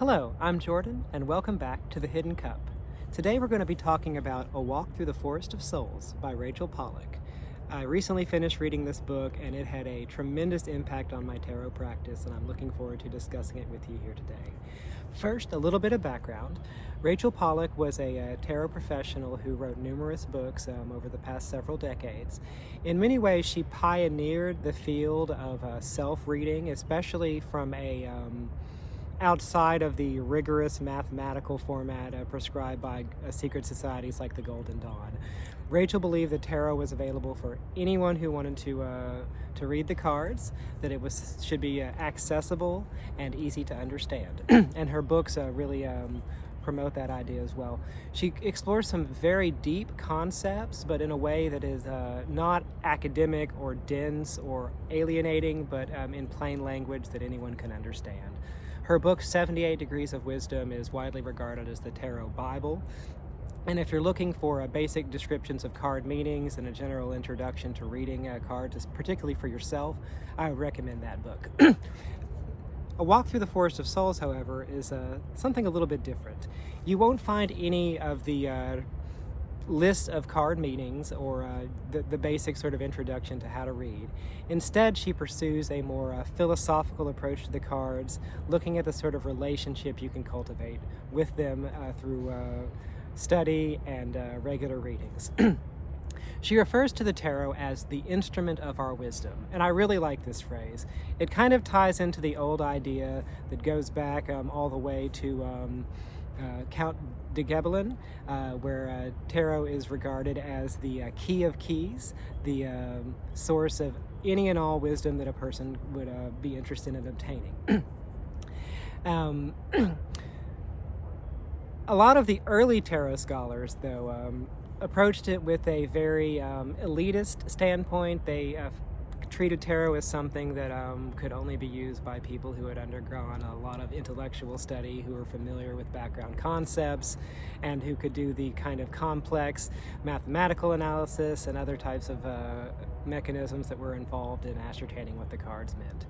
Hello, I'm Jordan, and welcome back to The Hidden Cup. Today we're going to be talking about A Walk Through the Forest of Souls by Rachel Pollack. I recently finished reading this book, and it had a tremendous impact on my tarot practice, and I'm looking forward to discussing it with you here today. First, a little bit of background. Rachel Pollack was a tarot professional who wrote numerous books over the past several decades. In many ways, she pioneered the field of self-reading, especially from outside of the rigorous mathematical format prescribed by secret societies like the Golden Dawn. Rachel believed that tarot was available for anyone who wanted to read the cards, that it should be accessible and easy to understand. And her books really promote that idea as well. She explores some very deep concepts, but in a way that is not academic or dense or alienating, but in plain language that anyone can understand. Her book, 78 Degrees of Wisdom, is widely regarded as the Tarot Bible. And if you're looking for basic descriptions of card meanings and a general introduction to reading cards, particularly for yourself, I would recommend that book. A Walk Through the Forest of Souls, however, is something a little bit different. You won't find any of the list of card meanings or the basic sort of introduction to how to read. Instead, she pursues a more philosophical approach to the cards, looking at the sort of relationship you can cultivate with them through study and regular readings. She refers to the tarot as the instrument of our wisdom, and I really like this phrase. It kind of ties into the old idea that goes back all the way to Count de Gebelin, where tarot is regarded as the key of keys, the source of any and all wisdom that a person would be interested in obtaining. A lot of the early tarot scholars, though, approached it with a very elitist standpoint. They treated tarot as something that could only be used by people who had undergone a lot of intellectual study, who were familiar with background concepts, and who could do the kind of complex mathematical analysis and other types of mechanisms that were involved in ascertaining what the cards meant.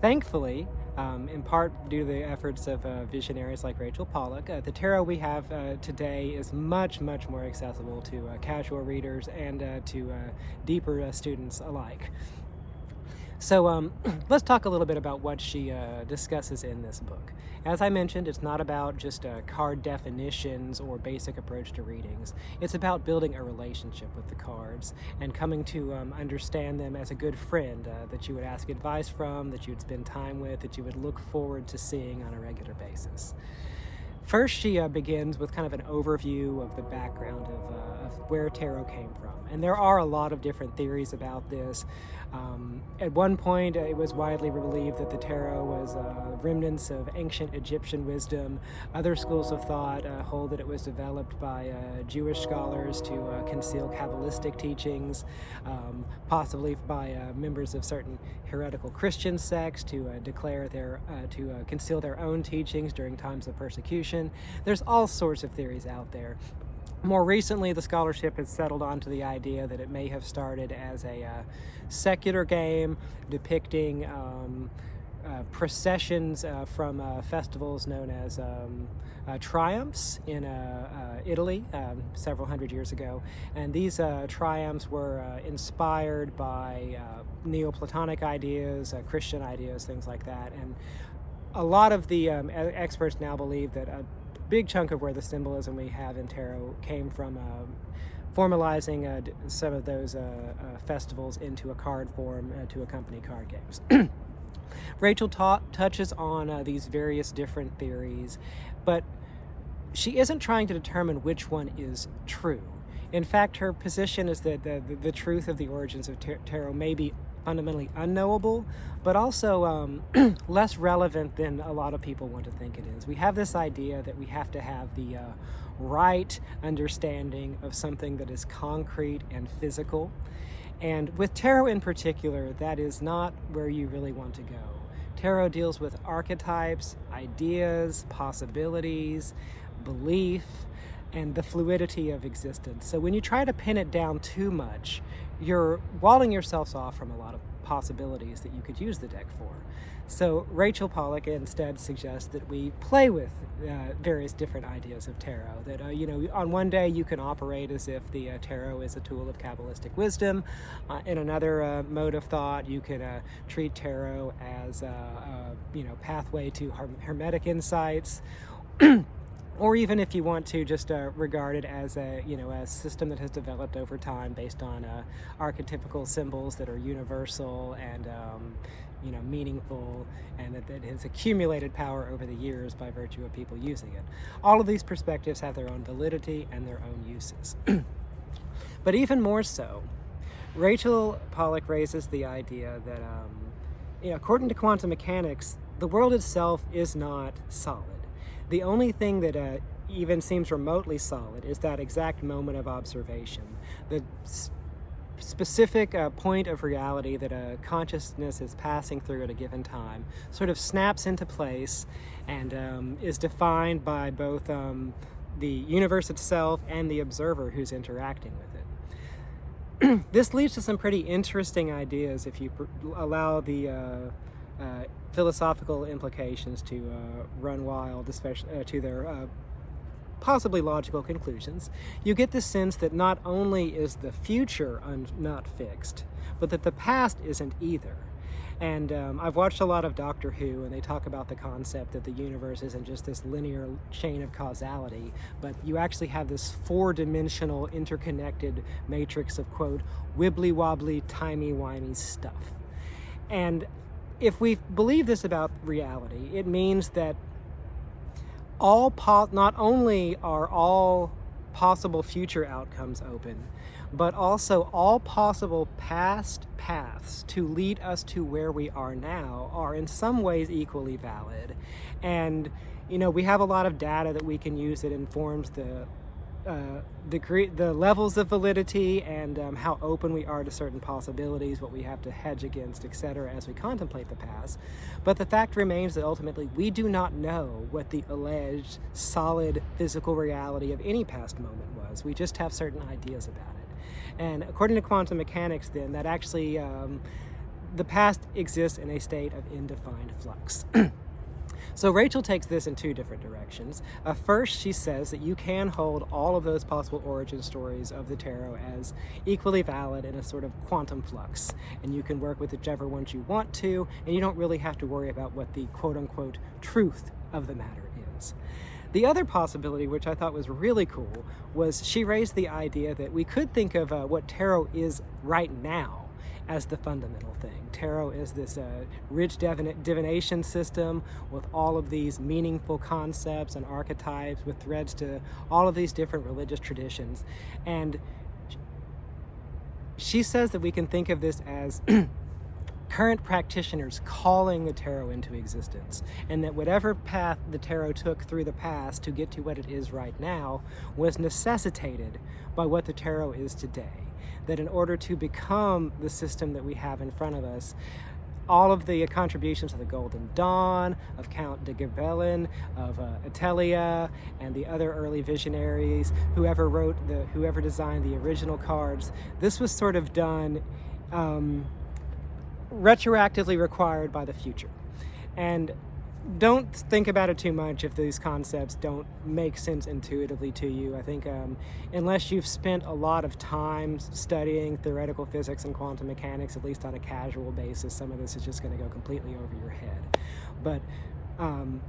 Thankfully, in part due to the efforts of visionaries like Rachel Pollack, the tarot we have today is much, much more accessible to casual readers and to deeper students alike. So let's talk a little bit about what she discusses in this book. As I mentioned, it's not about just card definitions or basic approach to readings. It's about building a relationship with the cards and coming to understand them as a good friend that you would ask advice from, that you would spend time with, that you would look forward to seeing on a regular basis. First, she begins with kind of an overview of the background of where tarot came from. And there are a lot of different theories about this. At one point, it was widely believed that the tarot was remnants of ancient Egyptian wisdom. Other schools of thought hold that it was developed by Jewish scholars to conceal Kabbalistic teachings, possibly by members of certain heretical Christian sects to conceal their own teachings during times of persecution. There's all sorts of theories out there. More recently, the scholarship has settled onto the idea that it may have started as a secular game depicting processions from festivals known as triumphs in Italy several hundred years ago. And these triumphs were inspired by Neoplatonic ideas, Christian ideas, things like that. And a lot of the experts now believe that a big chunk of where the symbolism we have in tarot came from formalizing some of those festivals into a card form to accompany card games. Rachel touches on these various different theories, but she isn't trying to determine which one is true. In fact, her position is that the truth of the origins of tarot may be fundamentally unknowable, but also less relevant than a lot of people want to think it is. We have this idea that we have to have the right understanding of something that is concrete and physical. And with tarot in particular, that is not where you really want to go. Tarot deals with archetypes, ideas, possibilities, belief, and the fluidity of existence. So when you try to pin it down too much, you're walling yourselves off from a lot of possibilities that you could use the deck for. So Rachel Pollack instead suggests that we play with various different ideas of tarot. That, on one day you can operate as if the tarot is a tool of Kabbalistic wisdom. In another mode of thought, you can treat tarot as a pathway to hermetic insights. Or even if you want to just regard it as a system that has developed over time based on archetypical symbols that are universal and meaningful, and that has accumulated power over the years by virtue of people using it. All of these perspectives have their own validity and their own uses. But even more so, Rachel Pollack raises the idea that according to quantum mechanics, the world itself is not solid. The only thing that even seems remotely solid is that exact moment of observation, the specific point of reality that a consciousness is passing through at a given time sort of snaps into place and is defined by both the universe itself and the observer who's interacting with it. This leads to some pretty interesting ideas if you allow the philosophical implications to run wild, especially to their possibly logical conclusions. You get the sense that not only is the future not fixed, but that the past isn't either. And I've watched a lot of Doctor Who, and they talk about the concept that the universe isn't just this linear chain of causality, but you actually have this four-dimensional interconnected matrix of, quote, wibbly-wobbly, timey-wimey stuff. And if we believe this about reality, it means that not only are all possible future outcomes open, but also all possible past paths to lead us to where we are now are in some ways equally valid. And, we have a lot of data that we can use that informs the levels of validity and how open we are to certain possibilities, what we have to hedge against, etc., as we contemplate the past. But the fact remains that ultimately we do not know what the alleged solid physical reality of any past moment was. We just have certain ideas about it. And according to quantum mechanics, then, that actually the past exists in a state of indefined flux. So Rachel takes this in two different directions. First, she says that you can hold all of those possible origin stories of the tarot as equally valid in a sort of quantum flux, and you can work with whichever ones you want to, and you don't really have to worry about what the quote-unquote truth of the matter is. The other possibility, which I thought was really cool, was she raised the idea that we could think of what tarot is right now as the fundamental thing. Tarot is this rich divination system with all of these meaningful concepts and archetypes with threads to all of these different religious traditions. And she says that we can think of this as current practitioners calling the tarot into existence, and that whatever path the tarot took through the past to get to what it is right now was necessitated by what the tarot is today. That in order to become the system that we have in front of us, all of the contributions of the Golden Dawn, of Count de Gibelin, of Atelier, and the other early visionaries, whoever designed the original cards, this was sort of done retroactively required by the future. And don't think about it too much if these concepts don't make sense intuitively to you. I think unless you've spent a lot of time studying theoretical physics and quantum mechanics, at least on a casual basis, some of this is just going to go completely over your head. But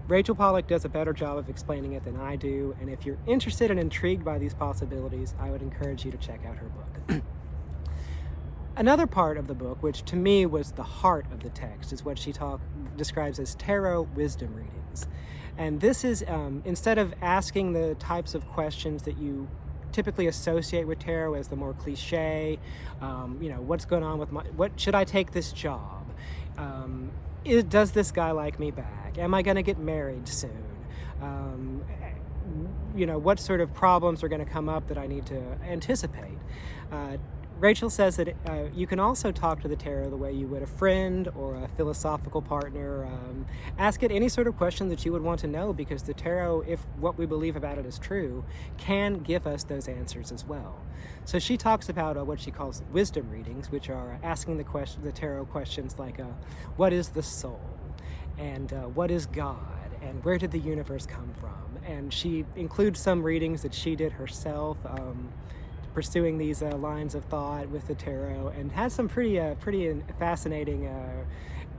Rachel Pollack does a better job of explaining it than I do, and if you're interested and intrigued by these possibilities, I would encourage you to check out her book. Another part of the book, which to me was the heart of the text, is what she describes as tarot wisdom readings. And this is, instead of asking the types of questions that you typically associate with tarot as the more cliche, what's going on with what should I take this job? Does this guy like me back? Am I going to get married soon? What sort of problems are going to come up that I need to anticipate? Rachel says that you can also talk to the tarot the way you would a friend or a philosophical partner. Ask it any sort of question that you would want to know, because the tarot, if what we believe about it is true, can give us those answers as well. So she talks about what she calls wisdom readings, which are asking the tarot questions like, what is the soul? And what is God? And where did the universe come from? And she includes some readings that she did herself, pursuing these lines of thought with the tarot, and has some pretty fascinating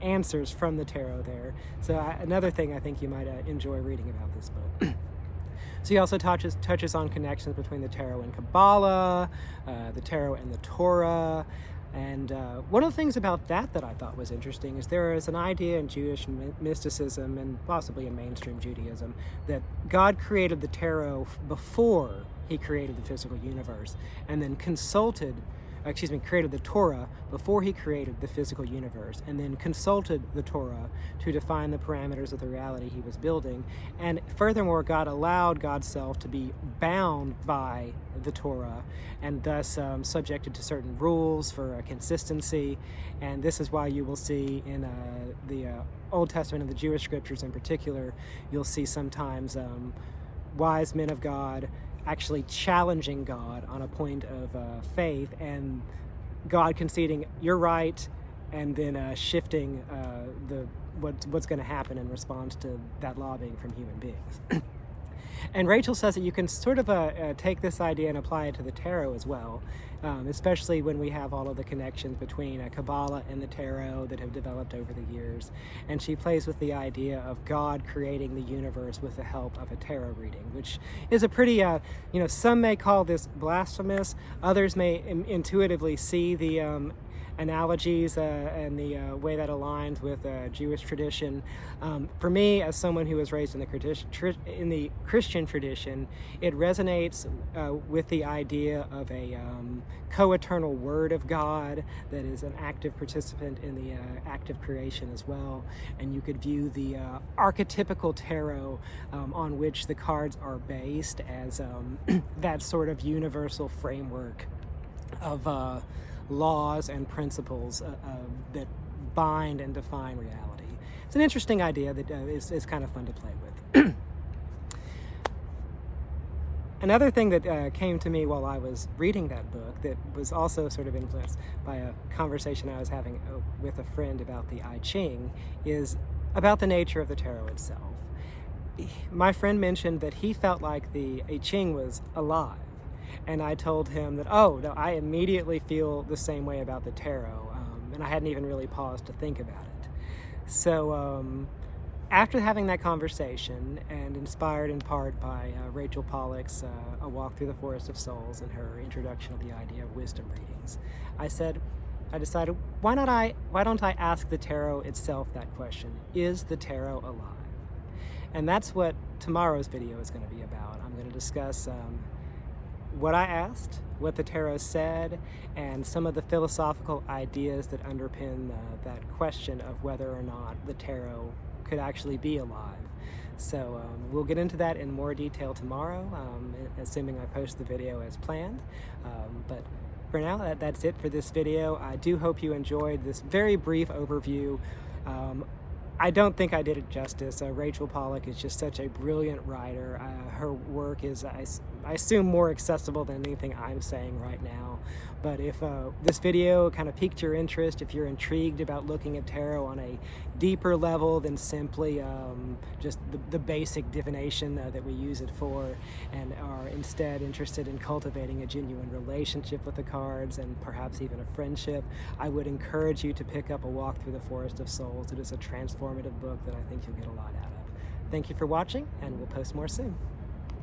answers from the tarot there. So another thing I think you might enjoy reading about this book. So he also touches on connections between the tarot and Kabbalah, the tarot and the Torah. And one of the things about that I thought was interesting is there is an idea in Jewish mysticism, and possibly in mainstream Judaism, that God created the tarot before he created the physical universe, and then created the Torah before he created the physical universe, and then consulted the Torah to define the parameters of the reality he was building. And furthermore, God allowed God's self to be bound by the Torah, and thus subjected to certain rules for consistency. And this is why you will see in the Old Testament and the Jewish scriptures in particular, you'll see sometimes wise men of God actually challenging God on a point of faith, and God conceding, you're right, and then shifting what's going to happen in response to that lobbying from human beings. And Rachel says that you can sort of take this idea and apply it to the tarot as well, especially when we have all of the connections between Kabbalah and the tarot that have developed over the years. And she plays with the idea of God creating the universe with the help of a tarot reading, which is a pretty, some may call this blasphemous, others may intuitively see the analogies and the way that aligns with Jewish tradition. For me, as someone who was raised in the Christian tradition, it resonates with the idea of a co-eternal Word of God that is an active participant in the active creation as well. And you could view the archetypical tarot on which the cards are based as that sort of universal framework of laws and principles that bind and define reality. It's an interesting idea that is kind of fun to play with. Another thing that came to me while I was reading that book that was also sort of influenced by a conversation I was having with a friend about the I Ching is about the nature of the tarot itself. My friend mentioned that he felt like the I Ching was alive. And I told him that, oh, no, I immediately feel the same way about the tarot, and I hadn't even really paused to think about it. So after having that conversation, and inspired in part by Rachel Pollack's A Walk Through the Forest of Souls and her introduction of the idea of wisdom readings, I decided, why don't I ask the tarot itself that question? Is the tarot alive? And that's what tomorrow's video is going to be about. I'm going to discuss what I asked, what the tarot said, and some of the philosophical ideas that underpin that question of whether or not the tarot could actually be alive. So we'll get into that in more detail tomorrow, assuming I post the video as planned. But for now, that's it for this video. I do hope you enjoyed this very brief overview. I don't think I did it justice. Rachel Pollack is just such a brilliant writer. Her work is, I assume, more accessible than anything I'm saying right now. But if this video kind of piqued your interest, if you're intrigued about looking at tarot on a deeper level than simply just the basic divination that we use it for, and are instead interested in cultivating a genuine relationship with the cards and perhaps even a friendship, I would encourage you to pick up A Walk Through the Forest of Souls. It is a transformative book that I think you'll get a lot out of. Thank you for watching, and we'll post more soon.